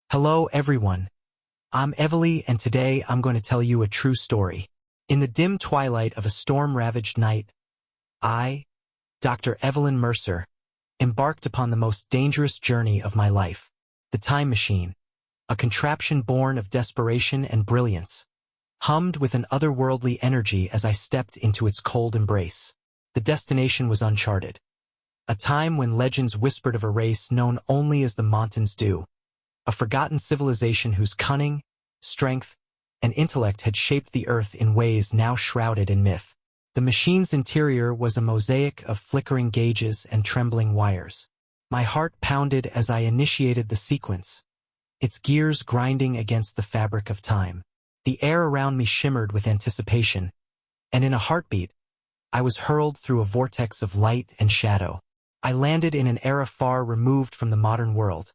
Hello everyone, I'm Evelyn and today I'm going to tell you a true story. In the dim twilight of a storm-ravaged night, I, Dr. Evelyn Mercer, embarked upon the most dangerous journey of my life. The time machine, a contraption born of desperation and brilliance, hummed with an otherworldly energy as I stepped into its cold embrace. The destination was uncharted, a time when legends whispered of a race known only as the Montins Dew, a forgotten civilization whose cunning, strength, and intellect had shaped the earth in ways now shrouded in myth. The machine's interior was a mosaic of flickering gauges and trembling wires. My heart pounded as I initiated the sequence, its gears grinding against the fabric of time. The air around me shimmered with anticipation, and in a heartbeat, I was hurled through a vortex of light and shadow. I landed in an era far removed from the modern world,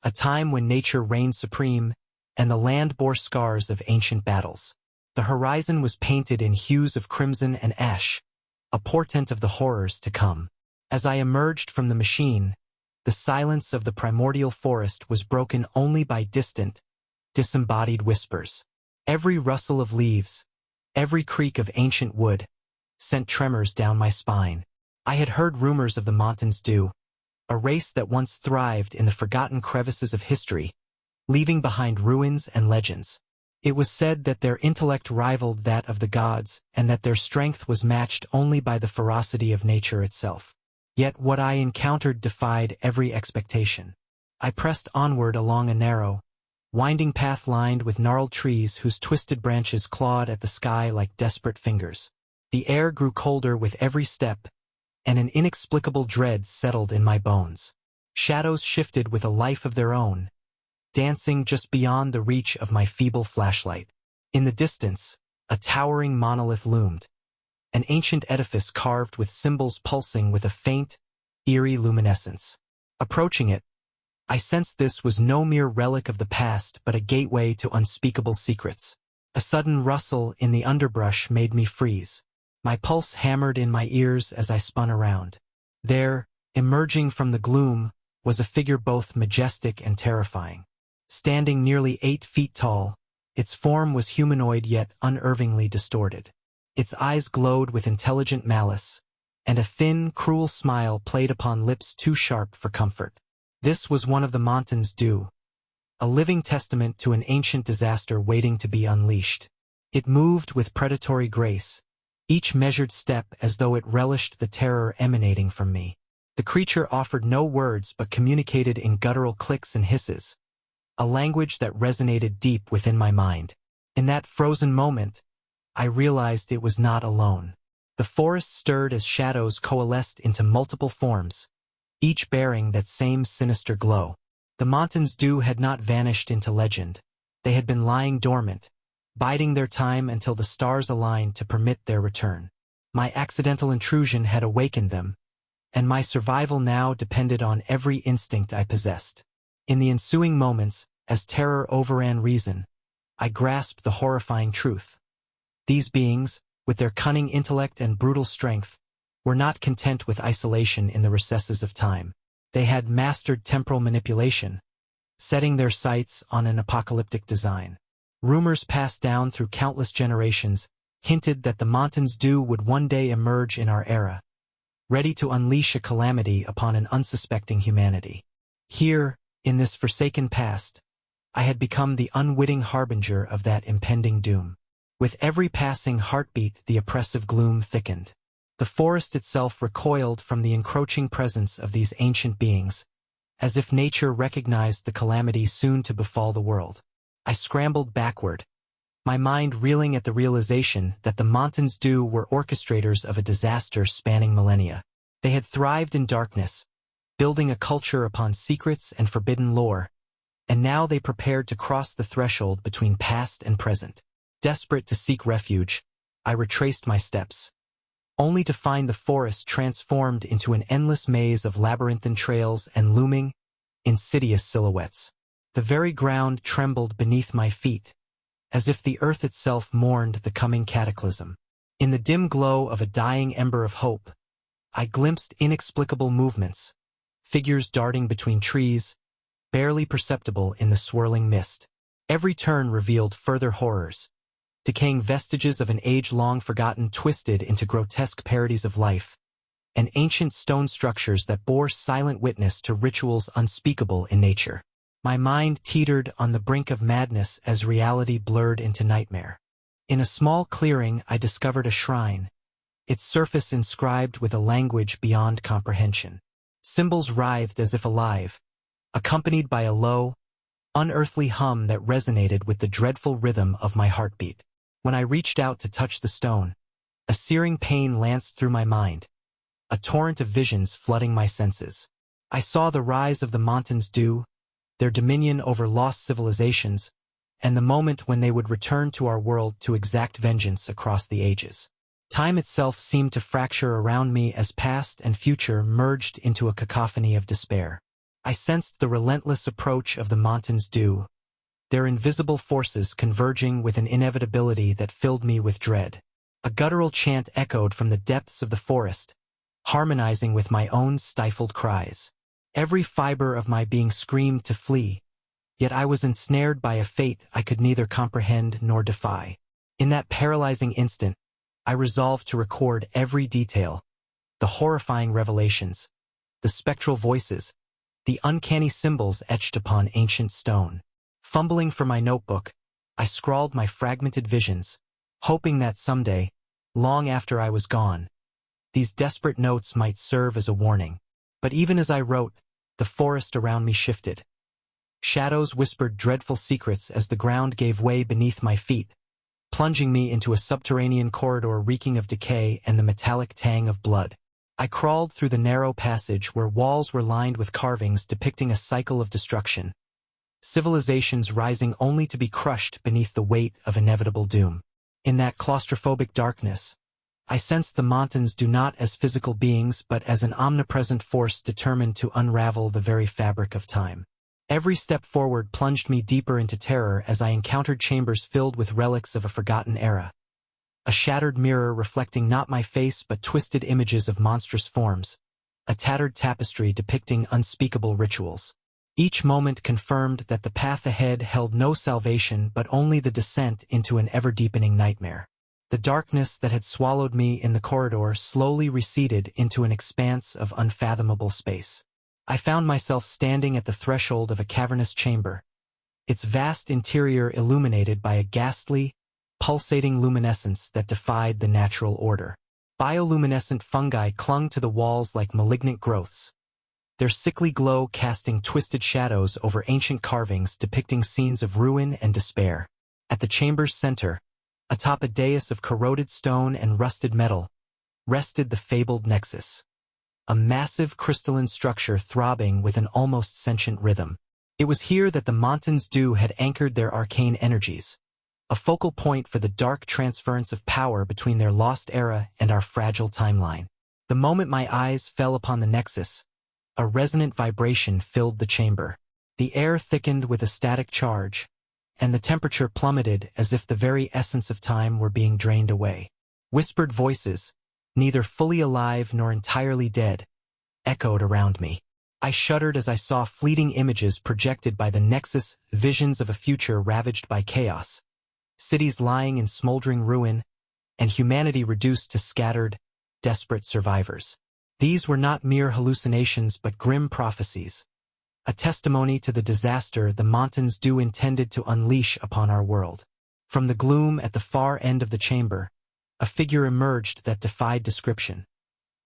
a time when nature reigned supreme and the land bore scars of ancient battles. The horizon was painted in hues of crimson and ash, a portent of the horrors to come. As I emerged from the machine, the silence of the primordial forest was broken only by distant, disembodied whispers. Every rustle of leaves, every creak of ancient wood, sent tremors down my spine. I had heard rumors of the Montins Dew, a race that once thrived in the forgotten crevices of history, leaving behind ruins and legends. It was said that their intellect rivaled that of the gods and that their strength was matched only by the ferocity of nature itself. Yet what I encountered defied every expectation. I pressed onward along a narrow, winding path lined with gnarled trees whose twisted branches clawed at the sky like desperate fingers. The air grew colder with every step, and an inexplicable dread settled in my bones. Shadows shifted with a life of their own, dancing just beyond the reach of my feeble flashlight. In the distance, a towering monolith loomed, an ancient edifice carved with symbols pulsing with a faint, eerie luminescence. Approaching it, I sensed this was no mere relic of the past but a gateway to unspeakable secrets. A sudden rustle in the underbrush made me freeze. My pulse hammered in my ears as I spun around. There, emerging from the gloom, was a figure both majestic and terrifying. Standing nearly 8 feet tall, its form was humanoid yet unervingly distorted. Its eyes glowed with intelligent malice, and a thin, cruel smile played upon lips too sharp for comfort. This was one of the Montins Dew, a living testament to an ancient disaster waiting to be unleashed. It moved with predatory grace, each measured step as though it relished the terror emanating from me. The creature offered no words but communicated in guttural clicks and hisses, a language that resonated deep within my mind. In that frozen moment, I realized it was not alone. The forest stirred as shadows coalesced into multiple forms, each bearing that same sinister glow. The Montins Dew had not vanished into legend. They had been lying dormant, biding their time until the stars aligned to permit their return. My accidental intrusion had awakened them, and my survival now depended on every instinct I possessed. In the ensuing moments, as terror overran reason, I grasped the horrifying truth. These beings, with their cunning intellect and brutal strength, were not content with isolation in the recesses of time. They had mastered temporal manipulation, setting their sights on an apocalyptic design. Rumors passed down through countless generations hinted that the Montins Dew would one day emerge in our era, ready to unleash a calamity upon an unsuspecting humanity. Here, in this forsaken past, I had become the unwitting harbinger of that impending doom. With every passing heartbeat, the oppressive gloom thickened. The forest itself recoiled from the encroaching presence of these ancient beings, as if nature recognized the calamity soon to befall the world. I scrambled backward, my mind reeling at the realization that the Montins Dew were orchestrators of a disaster spanning millennia. They had thrived in darkness, building a culture upon secrets and forbidden lore, and now they prepared to cross the threshold between past and present. Desperate to seek refuge, I retraced my steps, only to find the forest transformed into an endless maze of labyrinthine trails and looming, insidious silhouettes. The very ground trembled beneath my feet, as if the earth itself mourned the coming cataclysm. In the dim glow of a dying ember of hope, I glimpsed inexplicable movements, figures darting between trees, barely perceptible in the swirling mist. Every turn revealed further horrors. Decaying vestiges of an age long forgotten twisted into grotesque parodies of life, and ancient stone structures that bore silent witness to rituals unspeakable in nature. My mind teetered on the brink of madness as reality blurred into nightmare. In a small clearing, I discovered a shrine, its surface inscribed with a language beyond comprehension. Symbols writhed as if alive, accompanied by a low, unearthly hum that resonated with the dreadful rhythm of my heartbeat. When I reached out to touch the stone, a searing pain lanced through my mind, a torrent of visions flooding my senses. I saw the rise of the Montins Dew, their dominion over lost civilizations, and the moment when they would return to our world to exact vengeance across the ages. Time itself seemed to fracture around me as past and future merged into a cacophony of despair. I sensed the relentless approach of the Montins Dew, their invisible forces converging with an inevitability that filled me with dread. A guttural chant echoed from the depths of the forest, harmonizing with my own stifled cries. Every fiber of my being screamed to flee, yet I was ensnared by a fate I could neither comprehend nor defy. In that paralyzing instant, I resolved to record every detail, the horrifying revelations, the spectral voices, the uncanny symbols etched upon ancient stone. Fumbling for my notebook, I scrawled my fragmented visions, hoping that someday, long after I was gone, these desperate notes might serve as a warning. But even as I wrote, the forest around me shifted. Shadows whispered dreadful secrets as the ground gave way beneath my feet, plunging me into a subterranean corridor reeking of decay and the metallic tang of blood. I crawled through the narrow passage where walls were lined with carvings depicting a cycle of destruction, civilizations rising only to be crushed beneath the weight of inevitable doom. In that claustrophobic darkness, I sensed the Montins Dew not as physical beings but as an omnipresent force determined to unravel the very fabric of time. Every step forward plunged me deeper into terror as I encountered chambers filled with relics of a forgotten era. A shattered mirror reflecting not my face but twisted images of monstrous forms, a tattered tapestry depicting unspeakable rituals. Each moment confirmed that the path ahead held no salvation but only the descent into an ever-deepening nightmare. The darkness that had swallowed me in the corridor slowly receded into an expanse of unfathomable space. I found myself standing at the threshold of a cavernous chamber, its vast interior illuminated by a ghastly, pulsating luminescence that defied the natural order. Bioluminescent fungi clung to the walls like malignant growths, their sickly glow casting twisted shadows over ancient carvings depicting scenes of ruin and despair. At the chamber's center, atop a dais of corroded stone and rusted metal, rested the fabled nexus, a massive crystalline structure throbbing with an almost sentient rhythm. It was here that the Montins Dew had anchored their arcane energies, a focal point for the dark transference of power between their lost era and our fragile timeline. The moment my eyes fell upon the nexus, a resonant vibration filled the chamber. The air thickened with a static charge, and the temperature plummeted as if the very essence of time were being drained away. Whispered voices, neither fully alive nor entirely dead, echoed around me. I shuddered as I saw fleeting images projected by the nexus, visions of a future ravaged by chaos, cities lying in smoldering ruin, and humanity reduced to scattered, desperate survivors. These were not mere hallucinations but grim prophecies, a testimony to the disaster the Montins Dew intended to unleash upon our world. From the gloom at the far end of the chamber, a figure emerged that defied description,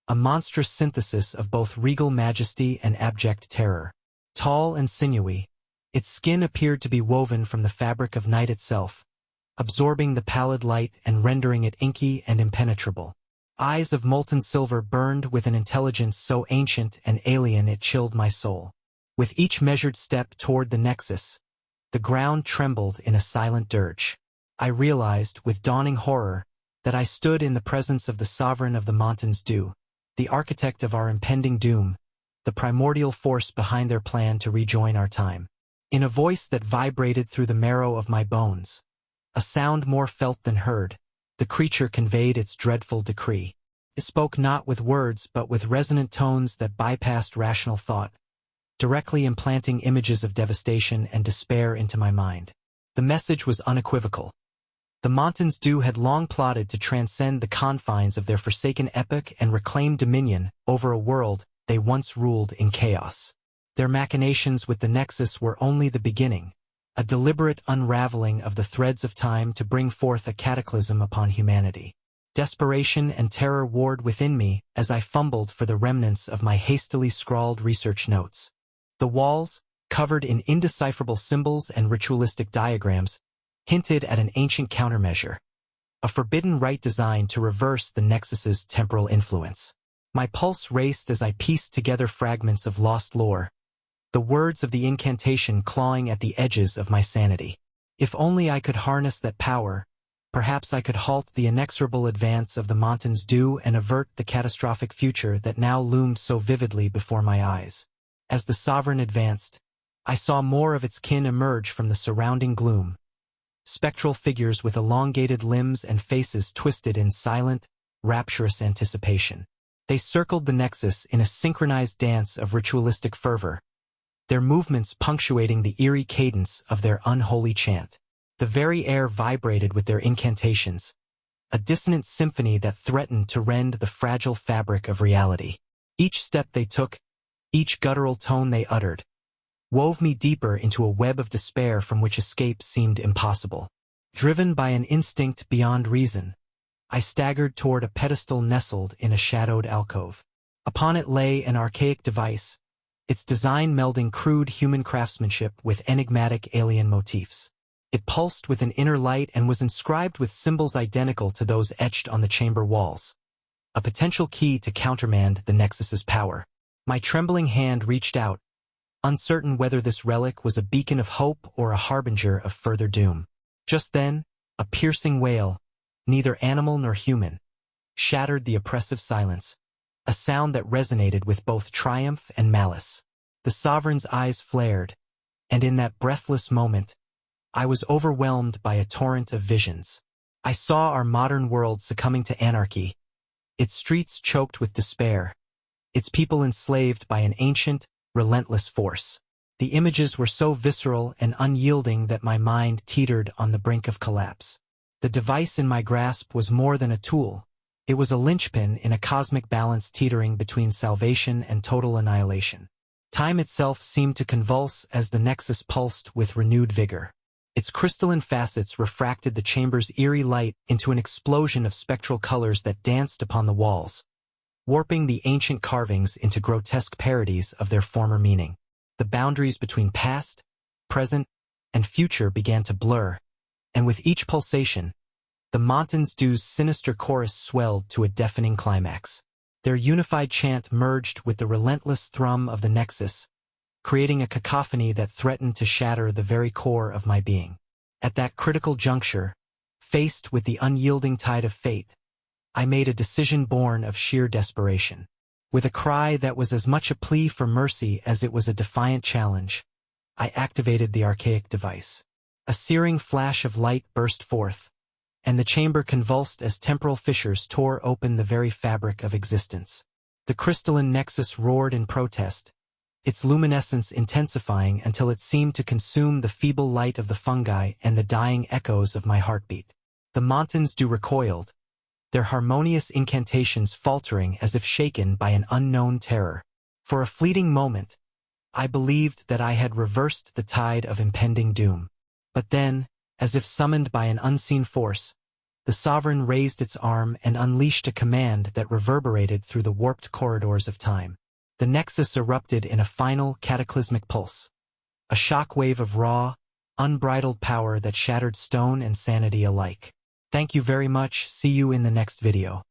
a monstrous synthesis of both regal majesty and abject terror. Tall and sinewy, its skin appeared to be woven from the fabric of night itself, absorbing the pallid light and rendering it inky and impenetrable. Eyes of molten silver burned with an intelligence so ancient and alien it chilled my soul. With each measured step toward the nexus, the ground trembled in a silent dirge. I realized, with dawning horror, that I stood in the presence of the sovereign of the Montins Dew, the architect of our impending doom, the primordial force behind their plan to rejoin our time. In a voice that vibrated through the marrow of my bones, a sound more felt than heard, the creature conveyed its dreadful decree. It spoke not with words but with resonant tones that bypassed rational thought, directly implanting images of devastation and despair into my mind. The message was unequivocal. The Montins Dew had long plotted to transcend the confines of their forsaken epoch and reclaim dominion over a world they once ruled in chaos. Their machinations with the Nexus were only the beginning, a deliberate unraveling of the threads of time to bring forth a cataclysm upon humanity. Desperation and terror warred within me as I fumbled for the remnants of my hastily scrawled research notes. The walls, covered in indecipherable symbols and ritualistic diagrams, hinted at an ancient countermeasure, a forbidden rite designed to reverse the Nexus's temporal influence. My pulse raced as I pieced together fragments of lost lore, the words of the incantation clawing at the edges of my sanity. If only I could harness that power, perhaps I could halt the inexorable advance of the Montins Dew and avert the catastrophic future that now loomed so vividly before my eyes. As the sovereign advanced, I saw more of its kin emerge from the surrounding gloom. Spectral figures with elongated limbs and faces twisted in silent, rapturous anticipation. They circled the Nexus in a synchronized dance of ritualistic fervor, their movements punctuating the eerie cadence of their unholy chant. The very air vibrated with their incantations, a dissonant symphony that threatened to rend the fragile fabric of reality. Each step they took, each guttural tone they uttered, wove me deeper into a web of despair from which escape seemed impossible. Driven by an instinct beyond reason, I staggered toward a pedestal nestled in a shadowed alcove. Upon it lay an archaic device, its design melding crude human craftsmanship with enigmatic alien motifs. It pulsed with an inner light and was inscribed with symbols identical to those etched on the chamber walls, a potential key to countermand the Nexus's power. My trembling hand reached out, uncertain whether this relic was a beacon of hope or a harbinger of further doom. Just then, a piercing wail, neither animal nor human, shattered the oppressive silence, a sound that resonated with both triumph and malice. The sovereign's eyes flared, and in that breathless moment, I was overwhelmed by a torrent of visions. I saw our modern world succumbing to anarchy, its streets choked with despair, its people enslaved by an ancient, relentless force. The images were so visceral and unyielding that my mind teetered on the brink of collapse. The device in my grasp was more than a tool. It was a linchpin in a cosmic balance teetering between salvation and total annihilation. Time itself seemed to convulse as the Nexus pulsed with renewed vigor. Its crystalline facets refracted the chamber's eerie light into an explosion of spectral colors that danced upon the walls, warping the ancient carvings into grotesque parodies of their former meaning. The boundaries between past, present, and future began to blur, and with each pulsation, the Montins Dew's sinister chorus swelled to a deafening climax. Their unified chant merged with the relentless thrum of the Nexus, creating a cacophony that threatened to shatter the very core of my being. At that critical juncture, faced with the unyielding tide of fate, I made a decision born of sheer desperation. With a cry that was as much a plea for mercy as it was a defiant challenge, I activated the archaic device. A searing flash of light burst forth, and the chamber convulsed as temporal fissures tore open the very fabric of existence. The crystalline Nexus roared in protest, its luminescence intensifying until it seemed to consume the feeble light of the fungi and the dying echoes of my heartbeat. The Montins Dew recoiled, their harmonious incantations faltering as if shaken by an unknown terror. For a fleeting moment, I believed that I had reversed the tide of impending doom. But then, as if summoned by an unseen force, the sovereign raised its arm and unleashed a command that reverberated through the warped corridors of time. The Nexus erupted in a final cataclysmic pulse, a shockwave of raw, unbridled power that shattered stone and sanity alike. Thank you very much. See you in the next video.